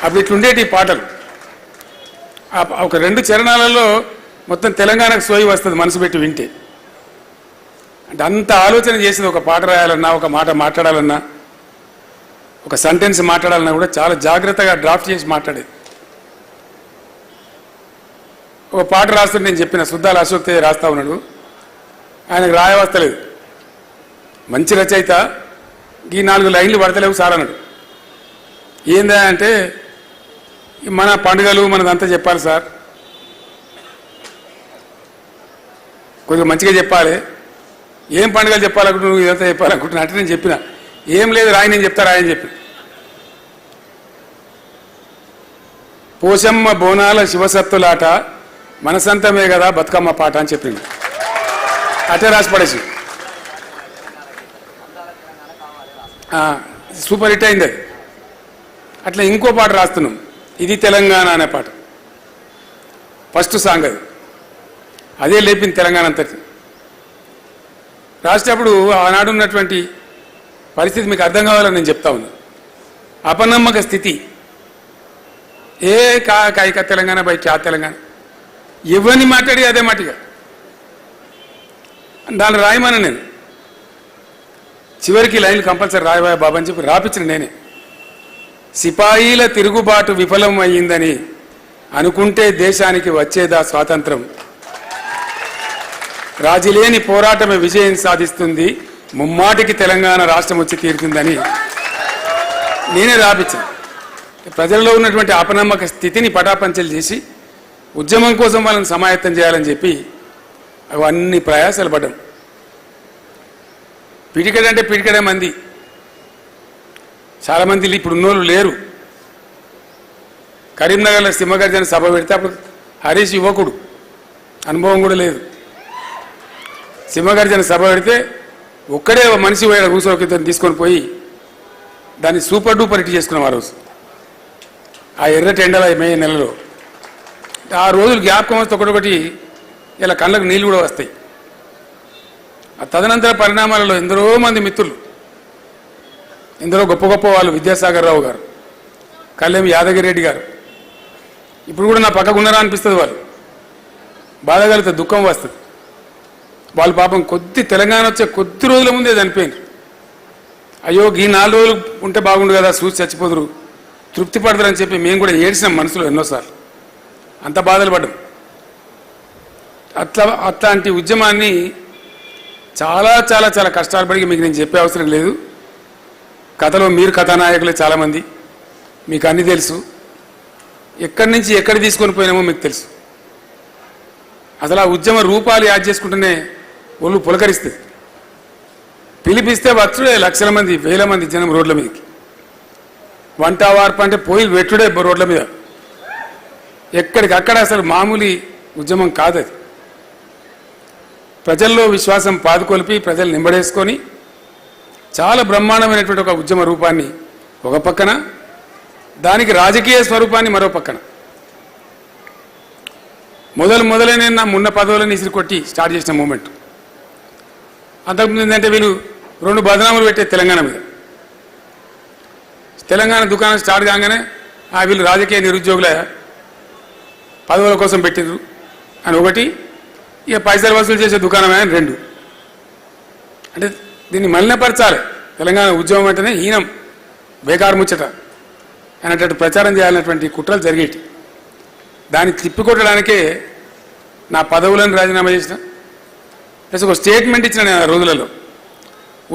అప్పుడు ఇట్లుండేటి పాటలు. ఒక 2 చరణాలలో మొత్తం తెలంగాణకు సోయి వస్తుంది మనసు పెట్టి వింటే. అంటే అంత ఆలోచన చేసింది. ఒక పాట రాయాలన్నా, ఒక మాట మాట్లాడాలన్నా, ఒక సెంటెన్స్ మాట్లాడాలన్నా కూడా చాలా జాగ్రత్తగా డ్రాఫ్ట్ చేసి మాట్లాడేది. ఒక పాట రాస్తుంటే నేను చెప్పిన సుద్దాల అశోక్ తేజ రాస్తా ఉన్నాడు, ఆయనకు రాయవస్తలేదు, మంచి రచయిత, ఈ 4 లైన్లు పడతలేవు సార్ అన్నాడు. ఏందా అంటే మన పండుగలు మనదంతా చెప్పాలి సార్, కొద్దిగా మంచిగా చెప్పాలి, ఏం పండుగలు చెప్పాలనుకుంటు నువ్వు ఇదంతా చెప్పాలనుకుంటున్నా అంటే నేను చెప్పిన ఏం లేదు రాయి, నేను చెప్తా రాయని చెప్పిన. పోషమ్మ బోనాల శివసత్తులాట మనసంతమే కదా బతుకమ్మ పాట అని చెప్పింది. అటే రాసి పడేసి సూపర్ హిట్ అయింది అది. అట్లా ఇంకో పాట రాస్తున్నాం, ఇది తెలంగాణ అనే పాట, ఫస్ట్ సాంగ్ అది. అదే లేపింది తెలంగాణ అంతటి. రాసేటప్పుడు ఆనాడు ఉన్నటువంటి పరిస్థితి మీకు అర్థం కావాలని నేను చెప్తా ఉన్నా. అపనమ్మక స్థితి, ఏ కాయిక తెలంగాణ బై క్యా తెలంగాణ, ఎవరిని మాట్లాడి అదే మాటిగా దాన్ని రాయమని నేను చివరికి లైన్లు కంపల్సరీ రాయబాయ బాబా అని చెప్పి రాపించిన నేనే. సిపాయిల తిరుగుబాటు విఫలం అయ్యిందని అనుకుంటే దేశానికి వచ్చేదా స్వాతంత్రం, రాజీలేని పోరాటమే విజయం సాధిస్తుంది, ముమ్మాటికి తెలంగాణ రాష్ట్రం వచ్చి తీరుతుందని నేనే రాపించాను. ప్రజల్లో ఉన్నటువంటి అపనమ్మక స్థితిని పటాపంచలు చేసి ఉద్యమం కోసం వాళ్ళని సమాయత్తం చేయాలని చెప్పి అవన్నీ ప్రయాసాలు పడ్డాం. పిడికడంటే పిడికడే మంది, చాలామంది ఇప్పుడు ఉన్నోళ్ళు లేరు. కరీంనగర్లో సింహగర్జన సభ పెడితే అప్పుడు హరీష్ యువకుడు, అనుభవం కూడా లేదు. సింహగర్జన సభ పెడితే ఒక్కడే మనిషి పోయాడు, కూసోకిద్దరిని తీసుకొని పోయి దాన్ని సూపర్ డూపర్ హిట్ చేసుకున్నాం ఆ రోజు. ఆ ఎర్రటి ఎండల మే నెలలో ఆ రోజులు జ్ఞాపకం వస్తే ఒకటొకటి ఇలా కళ్ళకు నీళ్ళు కూడా వస్తాయి. ఆ తదనంతర పరిణామాలలో ఎందరో మంది మిత్రులు, ఎందరో గొప్ప గొప్ప వాళ్ళు, విద్యాసాగర్ రావు గారు, కళ్యాణ్ యాదగిరెడ్డి గారు, ఇప్పుడు కూడా నా పక్కకు ఉన్నారా అనిపిస్తుంది. వాళ్ళు బాధ కలిగితే దుఃఖం వస్తుంది. వాళ్ళు పాపం తెలంగాణ వచ్చే కొద్ది రోజుల ముందే చనిపోయింది. అయ్యో ఈ 4 రోజులు ఉంటే బాగుండు కదా, చూసి చచ్చిపోదురు, తృప్తి పడతారని చెప్పి మేము కూడా ఏడ్చినాం మనసులో ఎన్నోసార్లు, అంత బాధలు పడ్డాం. అట్లాంటి ఉద్యమాన్ని చాలా చాలా చాలా కష్టాలు పడి మీకు నేను చెప్పే అవసరం లేదు. కథలో మీరు కథానాయకులే చాలామంది, మీకు అన్నీ తెలుసు. ఎక్కడి నుంచి ఎక్కడి తీసుకొని పోయినామో మీకు తెలుసు. అసలు ఆ ఉద్యమ రూపాలు యాడ్ చేసుకుంటూనే ఒళ్ళు పులకరిస్తుంది. పిలిపిస్తే వచ్చుడే లక్షల మంది, వేల మంది జనం రోడ్ల మీదకి. వంట వార్పు అంటే పోయి వెట్టుడే రోడ్ల మీద, ఎక్కడికక్కడ. అసలు మామూలు ఉద్యమం కాదు అది. ప్రజల్లో విశ్వాసం పాదుకొలిపి ప్రజలు నింబడేసుకొని చాలా బ్రహ్మాండమైనటువంటి ఒక ఉద్యమ రూపాన్ని ఒక పక్కన, దానికి రాజకీయ స్వరూపాన్ని మరో పక్కన. మొదలైన నా మున్న పదవులను ఇసిరి కొట్టి స్టార్ట్ చేసిన మూమెంట్. అంతకుముందు ఏంటంటే వీళ్ళు 2 బదనాములు పెట్టే తెలంగాణ మీద. తెలంగాణ దుకాణం స్టార్ట్ కాగానే వీళ్ళు రాజకీయ నిరుద్యోగుల పదవుల కోసం పెట్టిండ్రు అని ఒకటి, ఇక పైసలు వసూలు చేసే దుకాణమే అని 2. అంటే దీన్ని మలినపరచాలి. తెలంగాణ ఉద్యమం అంటేనే హీనం, బేకారు ముచ్చట అనేటట్టు ప్రచారం చేయాలన్నటువంటి కుట్రలు జరిగేటి. దాన్ని తిప్పికొట్టడానికే నా పదవులను రాజీనామా చేసిన, ప్లస్ ఒక స్టేట్మెంట్ ఇచ్చిన నేను ఆ రోజులలో.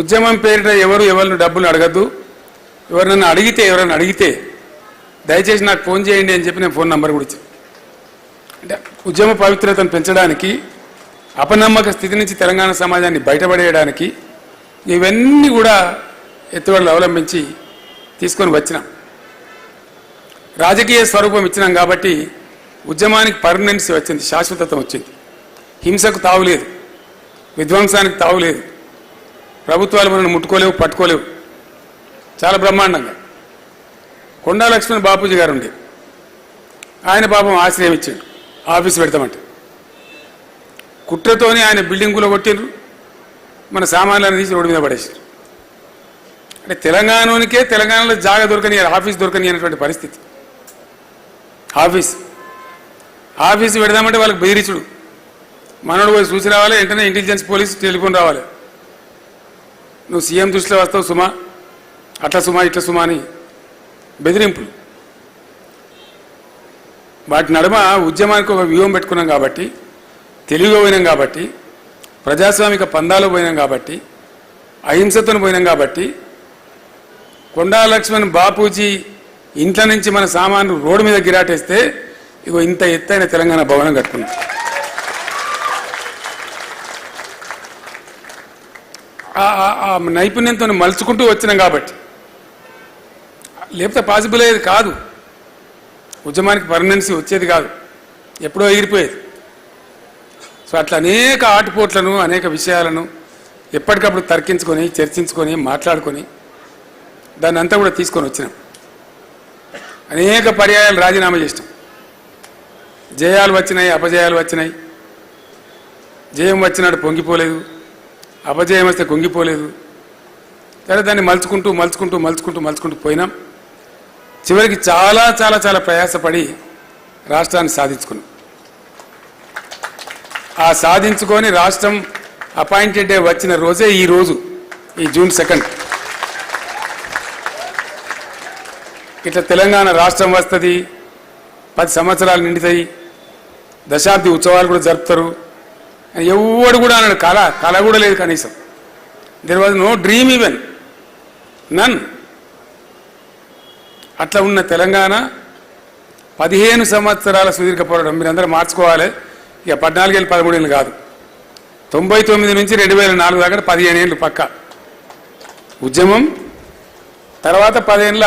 ఉద్యమం పేరిట ఎవరిని డబ్బులు అడగద్దు, ఎవరైనా అడిగితే దయచేసి నాకు ఫోన్ చేయండి అని చెప్పి నేను ఫోన్ నంబర్ కూడా ఇచ్చాను. అంటే ఉద్యమ పవిత్రతను పెంచడానికి, అపనమ్మక స్థితి నుంచి తెలంగాణ సమాజాన్ని బయటపడేయడానికి ఇవన్నీ కూడా ఎత్తుగడలు అవలంబించి తీసుకొని వచ్చినాం. రాజకీయ స్వరూపం ఇచ్చినాం కాబట్టి ఉద్యమానికి పర్మనెన్సీ వచ్చింది, శాశ్వతత్వం వచ్చింది. హింసకు తావులేదు, విధ్వంసానికి తావులేదు, ప్రభుత్వాలు మనల్ని ముట్టుకోలేవు, పట్టుకోలేవు. చాలా బ్రహ్మాండంగా. కొండా లక్ష్మణ్ బాపూజీ గారు ఉండే, ఆయన పాపం ఆశ్రయం ఇచ్చాడు, ఆఫీస్ పెడతామంటే. కుట్రతోనే ఆయన బిల్డింగులో కొట్టిండ్రు, మన సామాన్లను తీసి రోడ్డు మీద పడేసారు. అంటే తెలంగాణకే తెలంగాణలో జాగా దొరకని, ఆఫీస్ దొరకని అనేటువంటి పరిస్థితి. ఆఫీస్ పెడదామంటే వాళ్ళకి బెదిరించుడు. మనోడు పోయి చూసి రావాలి, వెంటనే ఇంటెలిజెన్స్ పోలీసు టెలిఫోన్ రావాలి, నువ్వు సీఎం దృష్టిలో వస్తావు సుమా, అట్లా సుమా ఇట్లా సుమా అని బెదిరింపులు. వాటి నడుమ ఉద్యమానికి ఒక వ్యూహం పెట్టుకున్నాం కాబట్టి, తెలివిగా పోయినాం కాబట్టి, ప్రజాస్వామిక పందాలు పోయినాం కాబట్టి, అహింసతో పోయినాం కాబట్టి, కొండా లక్ష్మణ్ బాపూజీ ఇంట్లో నుంచి మన సామాన్లు రోడ్డు మీద గిరాటేస్తే ఇగో ఇంత ఎత్తైన తెలంగాణ భవనం కట్టుకున్నాం. ఆ నైపుణ్యంతో మలుచుకుంటూ వచ్చినాం కాబట్టి, లేకపోతే పాసిబుల్ అయ్యేది కాదు. ఉద్యమానికి పర్మనెన్సీ వచ్చేది కాదు, ఎప్పుడో ఎగిరిపోయేది. సో అట్లా అనేక ఆటుపోట్లను, అనేక విషయాలను ఎప్పటికప్పుడు తర్కించుకొని, చర్చించుకొని, మాట్లాడుకొని దాన్ని అంతా కూడా తీసుకొని వచ్చినాం. అనేక పర్యాయాలు రాజీనామా చేసినాం. జయాలు వచ్చినాయి, అపజయాలు వచ్చినాయి. జయం వచ్చినాడు పొంగిపోలేదు, అపజయం వస్తే కుంగిపోలేదు. సరే, దాన్ని మలుచుకుంటూ పోయినాం. చివరికి చాలా చాలా చాలా ప్రయాసపడి రాష్ట్రాన్ని సాధించుకున్నాం. ఆ సాధించుకొని రాష్ట్రం అపాయింటెడ్ డే వచ్చిన రోజే ఈ రోజు, ఈ జూన్ 2. ఇట్లా తెలంగాణ రాష్ట్రం వస్తుంది, 10 సంవత్సరాలు నిండుతాయి, దశాబ్ది ఉత్సవాలు కూడా జరుపుతారు అని ఎవడు కూడా అన్నాడు. కళ కూడా లేదు కనీసం. There was no dream even, none. అట్లా ఉన్న తెలంగాణ 15 సంవత్సరాల సుదీర్ఘ పోరాటం. మీరందరూ మార్చుకోవాలి, ఇక 14 ఏళ్ళు 13 ఏళ్ళు కాదు. 99 నుంచి 2004 దాకా 15 ఏళ్ళు పక్క ఉద్యమం, తర్వాత 10 ఏళ్ళ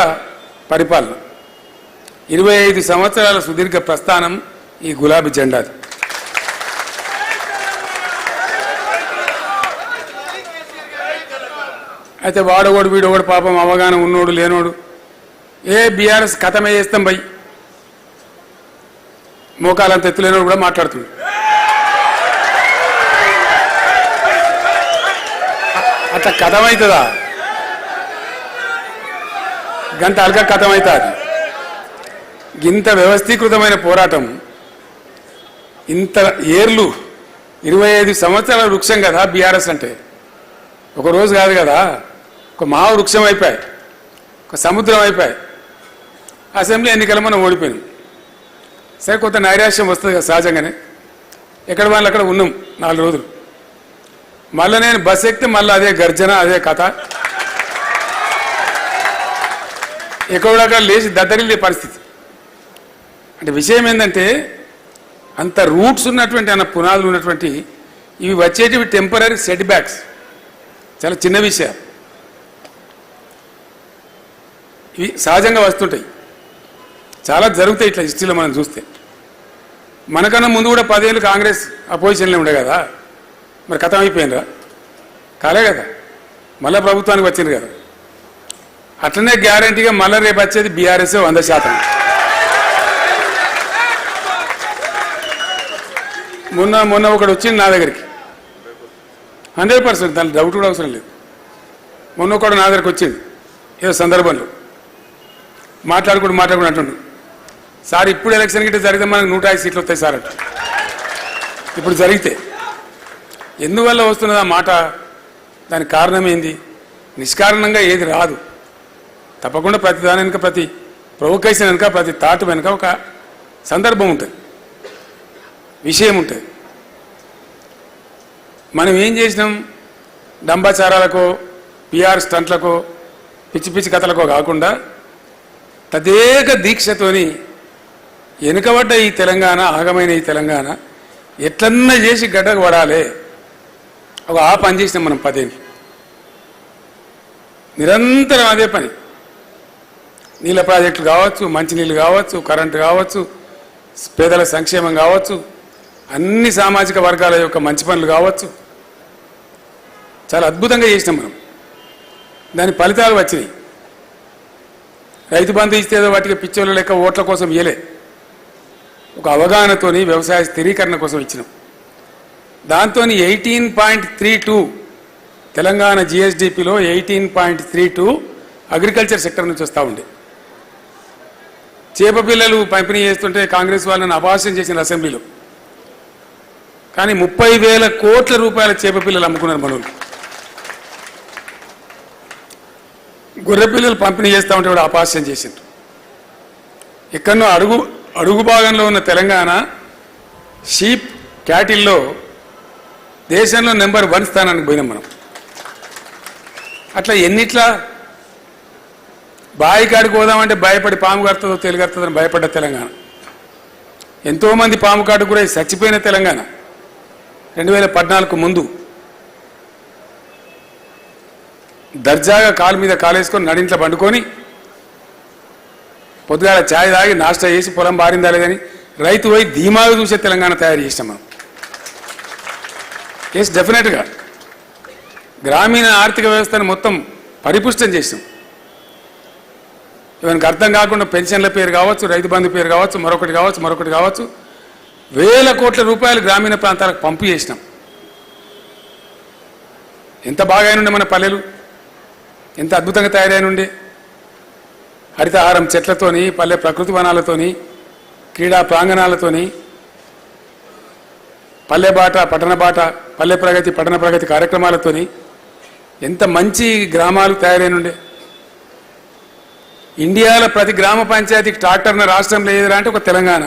పరిపాలన. 25 సంవత్సరాల సుదీర్ఘ ప్రస్థానం ఈ గులాబీ జెండాది. అయితే వాడోడు వీడోడు పాపం అవగాహన ఉన్నోడు లేనోడు బీఆర్ఎస్ కథమే చేస్తాం బై మోకాలంత ఎత్తులేనోడు కూడా మాట్లాడుతుంది. అట్లా కథమవుతుందా? గంట అల్గా కథమవుతుంది. ఇంత వ్యవస్థీకృతమైన పోరాటం, ఇంత ఏర్లు, 25 సంవత్సరాల వృక్షం కదా బీఆర్ఎస్ అంటే. ఒక రోజు కాదు కదా, ఒక మహావృక్షం అయిపోయాయి, ఒక సముద్రం అయిపోయాయి. అసెంబ్లీ ఎన్నికల మనం ఓడిపోయినాం. సరే, కొంత నైరాశ్యం వస్తుంది కదా సహజంగానే. ఎక్కడ వాళ్ళు అక్కడ ఉన్నాం 4 రోజులు. మళ్ళీ నేను బస్ ఎక్కితే మళ్ళీ అదే గర్జన, అదే కథ. ఎక్కడక్కడ లేచి దద్దరిల్లే పరిస్థితి. అంటే విషయం ఏంటంటే, అంత రూట్స్ ఉన్నటువంటి, అన్న పునాదులు ఉన్నటువంటి ఇవి వచ్చేటివి టెంపరీ సెట్ బ్యాక్స్, చాలా చిన్న విషయాలు. ఇవి సహజంగా వస్తుంటాయి, చాలా జరుగుతాయి ఇట్లా హిస్టరీలో మనం చూస్తే. మనకన్నా ముందు కూడా 10 ఏళ్ళు కాంగ్రెస్ అపోజిషన్లో ఉండే కదా, మరి కథం అయిపోయినరా? కాలే కదా, మళ్ళీ ప్రభుత్వానికి వచ్చింది కదా. అట్లనే గ్యారంటీగా మళ్ళీ రేపు వచ్చేది బీఆర్ఎస్ 100%. మొన్న ఒకడు వచ్చింది నా దగ్గరికి, 100%, దాని డౌట్ కూడా అవసరం లేదు. మొన్న ఒకడు నా దగ్గరికి వచ్చింది ఏదో సందర్భంలో, మాట్లాడుకుంటూ అంటుండు, సార్ ఇప్పుడు ఎలక్షన్ గిట్ట జరిగితే మనకు 105 సీట్లు వస్తాయి సార్ అంట. ఇప్పుడు జరిగితే ఎందువల్ల వస్తున్నది ఆ మాట? దానికి కారణం ఏంది? నిష్కారణంగా ఏది రాదు. తప్పకుండా ప్రతి దాని వెనుక, ప్రతి ప్రొవొకేషన్ వెనుక, ప్రతి థాట్ వెనుక ఒక సందర్భం ఉంటుంది, విషయం ఉంటుంది. మనం ఏం చేసినాం? డంబాచారాలకో, పిఆర్ స్టంట్లకో, పిచ్చి పిచ్చి కథలకో కాకుండా తదేక దీక్షతోని వెనుకబడ్డ ఈ తెలంగాణ, ఆగమైన ఈ తెలంగాణ ఎట్లన్నా చేసి గడ్డకు పడాలి, ఒక ఆ పని చేసినాం మనం 10 ఏళ్ళు. నిరంతరం అదే పని. నీళ్ళ ప్రాజెక్టులు కావచ్చు, మంచినీళ్ళు కావచ్చు, కరెంటు కావచ్చు, పేదల సంక్షేమం కావచ్చు, అన్ని సామాజిక వర్గాల యొక్క మంచి పనులు కావచ్చు, చాలా అద్భుతంగా చేసినాం మనం. దాని ఫలితాలు వచ్చినాయి. రైతు బంధు ఇస్తేదో వాటికి పిచ్చోళ్ళ లెక్క ఓట్ల కోసం ఇయ్యలే, ఒక అవగాహనతోని వ్యవసాయ స్థిరీకరణ కోసం ఇచ్చినాం. దాంతో 18.32 తెలంగాణ జిఎస్డిపిలో 18.32 అగ్రికల్చర్ సెక్టర్ నుంచి వస్తూ ఉండే. చేప పిల్లలు పంపిణీ చేస్తుంటే కాంగ్రెస్ వాళ్ళని అపహాస్యం చేసిన అసెంబ్లీలో. కానీ 30,000 కోట్ల రూపాయల చేప పిల్లలు అమ్ముకున్నారు మనోళ్ళు. గొర్రె పిల్లలు పంపిణీ చేస్తూ ఉంటే కూడా అపహాస్యం చేసిండ్రు. ఎక్కడో అడుగు భాగంలో ఉన్న తెలంగాణ షీప్ క్యాటిల్లో దేశంలో నెంబర్ 1 స్థానానికి పోయినాం మనం. అట్లా ఎన్నిట్లా బావి కాడికి పోదామంటే భయపడి పాము కడుతుందో తెలుగడుతుందని భయపడ్డ తెలంగాణ. ఎంతోమంది పాము కాడికి కూడా చచ్చిపోయిన తెలంగాణ. 2014 ముందు దర్జాగా కాలు మీద కాలేసుకొని నడింట్లో పండుకొని పొద్దుగాల ఛాయ్ తాగి నాష్టా చేసి పొలం బారిందా లేదని రైతు పోయి ధీమాగా చూసే తెలంగాణ తయారు చేసినాం మనం. ఎస్, డెఫినెట్గా గ్రామీణ ఆర్థిక వ్యవస్థను మొత్తం పరిపుష్టం చేసినాం. ఇవన్నీ అర్థం కాకుండా పెన్షన్ల పేరు కావచ్చు, రైతు బంధు పేరు కావచ్చు, మరొకటి కావచ్చు, 1,000 కోట్ల రూపాయలు గ్రామీణ ప్రాంతాలకు పంపు చేసినాం. ఎంత బాగా అయినుండే మన పల్లెలు, ఎంత అద్భుతంగా తయారైనుండే. హరితహారం చెట్లతోని, పల్లె ప్రకృతి వనాలతోని, క్రీడా ప్రాంగణాలతోని, పల్లె బాట పట్టణ బాట, పల్లె ప్రగతి పట్టణ ప్రగతి కార్యక్రమాలతోని ఎంత మంచి గ్రామాలు తయారైనుండే. ఇండియాలో ప్రతి గ్రామ పంచాయతీకి ట్రాక్టర్న రాష్ట్రంలో ఏదిరా అంటే ఒక తెలంగాణ.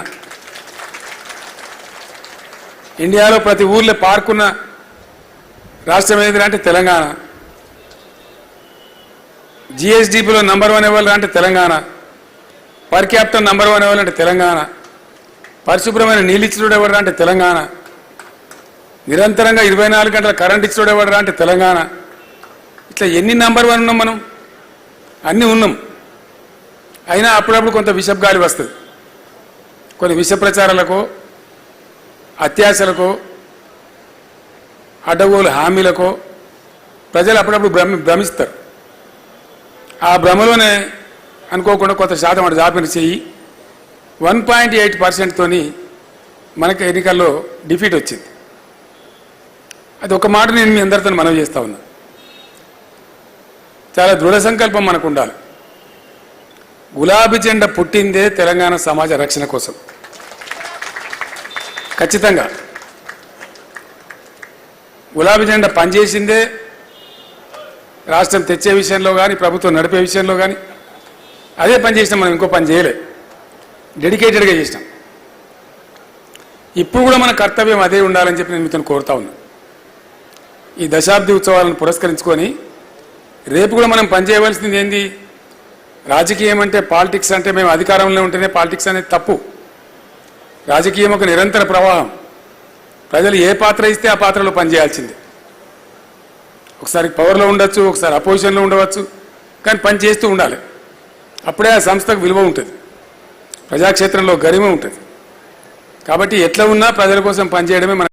ఇండియాలో ప్రతి ఊర్లో పార్కున్న రాష్ట్రం ఏదిరా అంటే తెలంగాణ. జిఎస్డిపిలో నంబర్ 1 ఎవరు అంటే తెలంగాణ. పర్ క్యాపిటల్ నంబర్ 1 ఎవరు అంటే తెలంగాణ. పరిశుభ్రమైన నీళ్ళు ఇచ్చినోడు ఎవరు అంటే తెలంగాణ. నిరంతరంగా 24 గంటల కరెంట్ ఇచ్చినోడు ఎవరు అంటే తెలంగాణ. ఇట్లా ఎన్ని నంబర్ 1 ఉన్నాం మనం? అన్నీ ఉన్నాం. అయినా అప్పుడప్పుడు కొంత విషపు గాలి వస్తుంది. కొన్ని విష ప్రచారాలకో, అత్యాశలకో, అడ్డగోలు హామీలకో ప్రజలు అప్పుడప్పుడు భ్రమిస్తారు. ఆ భ్రమలోనే అనుకోకుండా కొంత శాతం అటు జాపిన చెయ్యి 1.8%తోని మనకి ఎన్నికల్లో డిఫీట్ వచ్చింది. అది ఒక మాట నేను మీ అందరితో మనవి చేస్తా ఉన్నా. చాలా దృఢ సంకల్పం మనకు ఉండాలి. గులాబీ జెండా పుట్టిందే తెలంగాణ సమాజ రక్షణ కోసం. ఖచ్చితంగా గులాబీ జెండా పనిచేసిందే రాష్ట్రం తెచ్చే విషయంలో కానీ, ప్రభుత్వం నడిపే విషయంలో కానీ అదే పని చేసినాం. మనం ఇంకో పని చేయలే, డెడికేటెడ్గా చేసినాం. ఇప్పుడు కూడా మన కర్తవ్యం అదే ఉండాలని చెప్పి నేను మీతో కోరుతా ఉన్నా. ఈ దశాబ్ది ఉత్సవాలను పురస్కరించుకొని రేపు కూడా మనం పనిచేయవలసింది ఏంది? రాజకీయం అంటే, పాలిటిక్స్ అంటే మేము అధికారంలో ఉంటేనే పాలిటిక్స్ అనేది తప్పు. రాజకీయం ఒక నిరంతర ప్రవాహం. ప్రజలు ఏ పాత్ర ఇస్తే ఆ పాత్రలో పనిచేయాల్సిందే. ఒకసారి పవర్లో ఉండొచ్చు, ఒకసారి అపోజిషన్లో ఉండవచ్చు, కానీ పని చేస్తూ ఉండాలి. అప్పుడే ఆ సంస్థకు విలువ ఉంటుంది, ప్రజాక్షేత్రంలో గరిమ ఉంటుంది. కాబట్టి ఎట్లా ఉన్నా ప్రజల కోసం పనిచేయడమే మన